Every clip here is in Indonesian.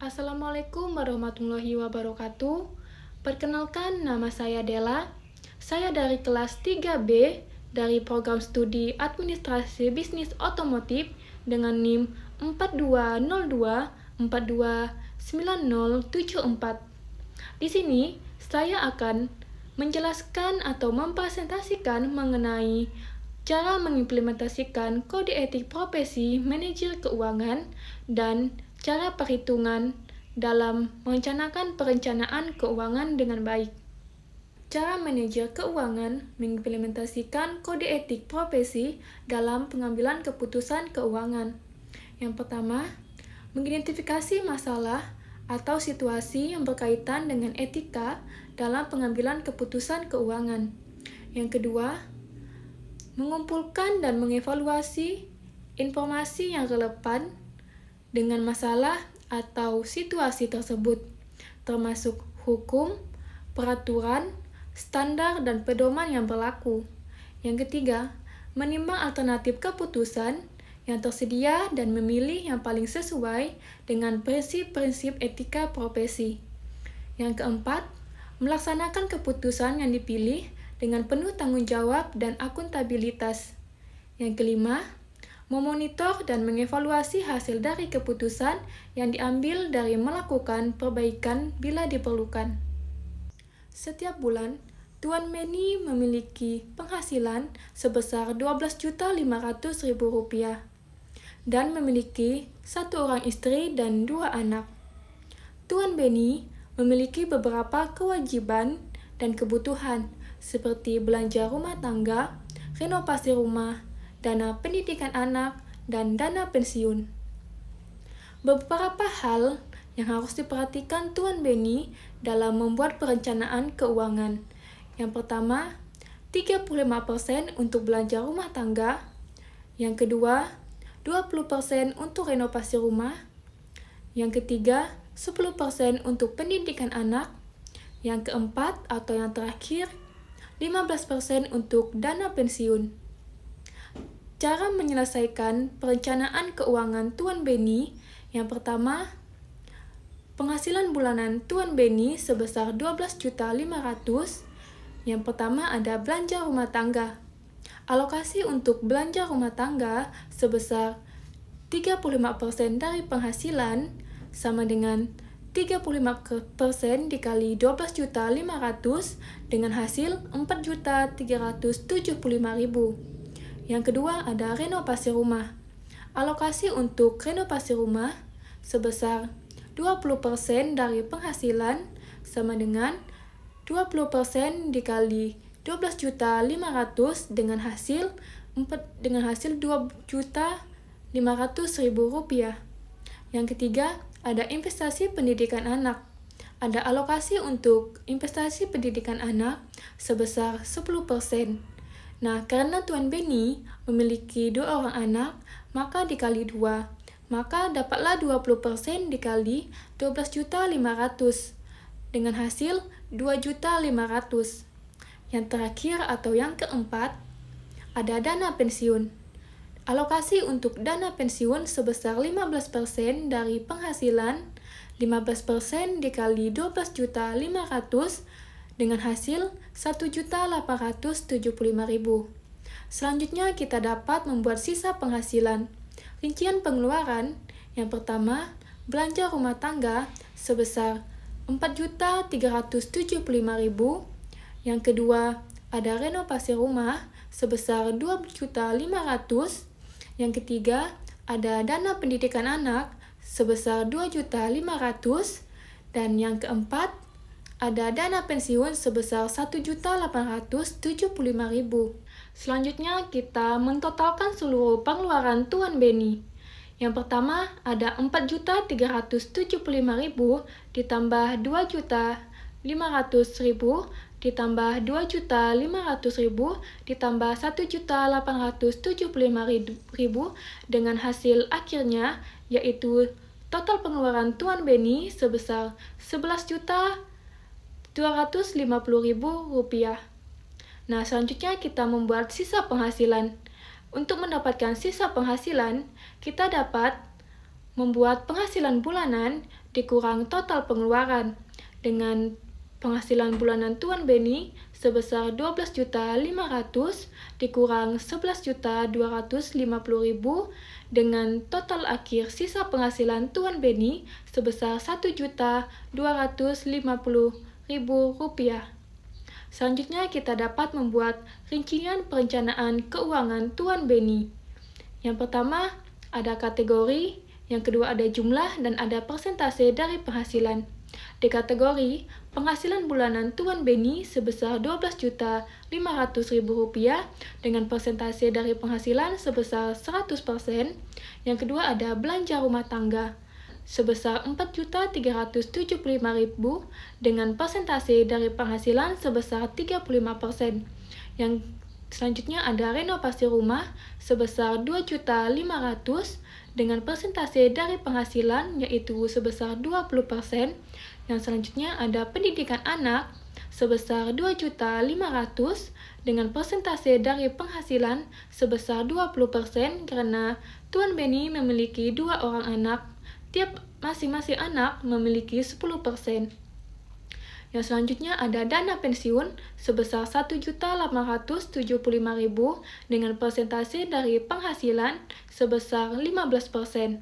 Assalamualaikum warahmatullahi wabarakatuh. Perkenalkan, nama saya Della. Saya dari kelas 3B dari program studi Administrasi Bisnis Otomotif dengan NIM 4202429074. Di sini, saya akan menjelaskan atau mempresentasikan mengenai cara mengimplementasikan kode etik profesi manajer keuangan dan cara perhitungan dalam merencanakan perencanaan keuangan dengan baik. Cara manajer keuangan mengimplementasikan kode etik profesi dalam pengambilan keputusan keuangan. Yang pertama, mengidentifikasi masalah atau situasi yang berkaitan dengan etika dalam pengambilan keputusan keuangan. Yang kedua, mengumpulkan dan mengevaluasi informasi yang relevan dengan masalah atau situasi tersebut, termasuk hukum, peraturan, standar, dan pedoman yang berlaku. Yang ketiga, menimbang alternatif keputusan yang tersedia dan memilih yang paling sesuai dengan prinsip-prinsip etika profesi. Yang keempat, melaksanakan keputusan yang dipilih dengan penuh tanggung jawab dan akuntabilitas. Yang kelima, memonitor dan mengevaluasi hasil dari keputusan yang diambil dari melakukan perbaikan bila diperlukan. Setiap bulan, Tuan Benny memiliki penghasilan sebesar Rp12.500.000 dan memiliki 1 orang istri dan 2 anak. Tuan Benny memiliki beberapa kewajiban dan kebutuhan seperti belanja rumah tangga, renovasi rumah, dana pendidikan anak, dan dana pensiun. Beberapa hal yang harus diperhatikan Tuan Benny dalam membuat perencanaan keuangan. Yang pertama, 35% untuk belanja rumah tangga. Yang kedua, 20% untuk renovasi rumah. Yang ketiga, 10% untuk pendidikan anak. Yang keempat atau yang terakhir, 15% untuk dana pensiun. Cara menyelesaikan perencanaan keuangan Tuan Benny. Yang pertama, penghasilan bulanan Tuan Benny sebesar Rp12.500.000. Yang pertama ada belanja rumah tangga. Alokasi untuk belanja rumah tangga sebesar 35% dari penghasilan sama dengan 35% dikali Rp12.500.000 dengan hasil Rp4.375.000. Yang kedua ada renovasi rumah. Alokasi untuk renovasi rumah sebesar 20% dari penghasilan sama dengan 20% dikali Rp12.500.000 dengan hasil Rp2.500.000. Yang ketiga ada investasi pendidikan anak. Ada alokasi untuk investasi pendidikan anak sebesar 10%. Nah, karena Tuan Benny memiliki 2 orang anak, maka dikali 2. Maka dapatlah 20% dikali Rp12.500.000 dengan hasil Rp2.500.000. Yang terakhir atau yang keempat, ada dana pensiun. Alokasi untuk dana pensiun sebesar 15% dari penghasilan, 15% dikali Rp12.500.000 dengan hasil Rp1.875.000. Selanjutnya kita dapat membuat sisa penghasilan. Rincian pengeluaran, yang pertama, belanja rumah tangga sebesar Rp4.375.000. Yang kedua, ada renovasi rumah sebesar Rp2.500.000. Yang ketiga, ada dana pendidikan anak sebesar Rp2.500.000. Dan yang keempat, ada dana pensiun sebesar Rp1.875.000. Selanjutnya kita mentotalkan seluruh pengeluaran Tuan Benny. Yang pertama ada Rp4.375.000 ditambah Rp2.500.000 ditambah Rp2.500.000 ditambah Rp1.875.000 dengan hasil akhirnya yaitu total pengeluaran Tuan Benny sebesar Rp11.250.000. Nah, selanjutnya kita membuat sisa penghasilan. Untuk mendapatkan sisa penghasilan, kita dapat membuat penghasilan bulanan dikurang total pengeluaran dengan penghasilan bulanan Tuan Beni sebesar 12.500.000 dikurang 11.250.000 dengan total akhir sisa penghasilan Tuan Beni sebesar 1.250.000 rupiah. Selanjutnya kita dapat membuat rincian perencanaan keuangan Tuan Beni. Yang pertama ada kategori, yang kedua ada jumlah, dan ada persentase dari penghasilan. Di kategori, penghasilan bulanan Tuan Beni sebesar Rp12.500.000 dengan persentase dari penghasilan sebesar 100%. Yang kedua ada belanja rumah tangga sebesar Rp4.375.000 dengan persentase dari penghasilan sebesar 35%. Yang selanjutnya ada renovasi rumah sebesar Rp2.500.000 dengan persentase dari penghasilan yaitu sebesar 20%. Yang selanjutnya ada pendidikan anak sebesar Rp2.500.000 dengan persentase dari penghasilan sebesar 20% karena Tuan Beni memiliki 2 orang anak, tiap masing-masing anak memiliki 10%. Yang selanjutnya ada dana pensiun sebesar Rp1.875.000 dengan persentase dari penghasilan sebesar 15%.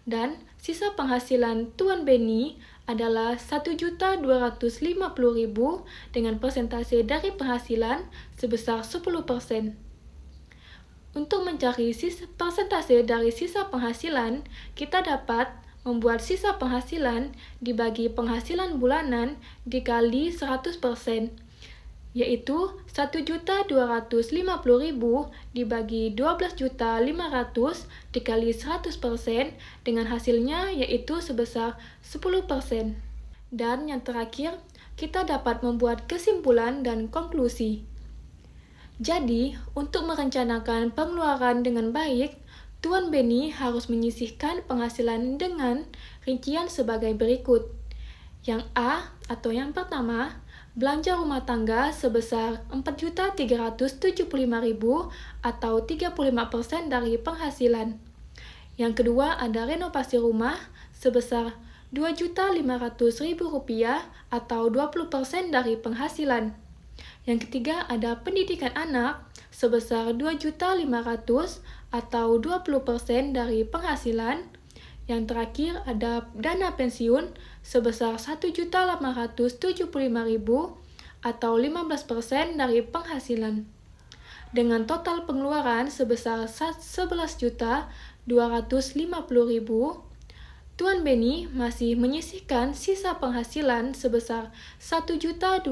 Dan sisa penghasilan Tuan Beni adalah Rp1.250.000 dengan persentase dari penghasilan sebesar 10%. Untuk mencari persentase dari sisa penghasilan, kita dapat membuat sisa penghasilan dibagi penghasilan bulanan dikali 100%, yaitu Rp1.250.000 dibagi Rp12.500.000 dikali 100% dengan hasilnya yaitu sebesar 10%. Dan yang terakhir, kita dapat membuat kesimpulan dan konklusi. Jadi, untuk merencanakan pengeluaran dengan baik, Tuan Beni harus menyisihkan penghasilan dengan rincian sebagai berikut. Yang A atau yang pertama, belanja rumah tangga sebesar Rp4.375.000 atau 35% dari penghasilan. Yang kedua ada renovasi rumah sebesar Rp2.500.000 atau 20% dari penghasilan. Yang ketiga ada pendidikan anak sebesar Rp2.500.000 atau 20% dari penghasilan. Yang terakhir ada dana pensiun sebesar Rp1.875.000 atau 15% dari penghasilan. Dengan total pengeluaran sebesar Rp11.250.000, Tuan Beni masih menyisihkan sisa penghasilan sebesar Rp1.250.000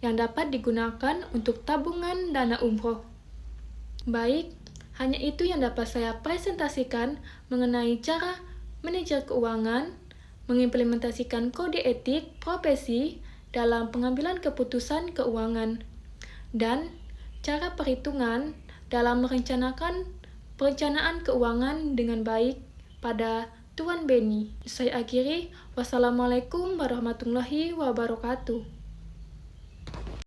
yang dapat digunakan untuk tabungan dana umroh. Baik, hanya itu yang dapat saya presentasikan mengenai cara manajer keuangan, mengimplementasikan kode etik profesi dalam pengambilan keputusan keuangan, dan cara perhitungan dalam merencanakan perencanaan keuangan dengan baik pada Tuan Beni. Saya akhiri, wassalamualaikum warahmatullahi wabarakatuh.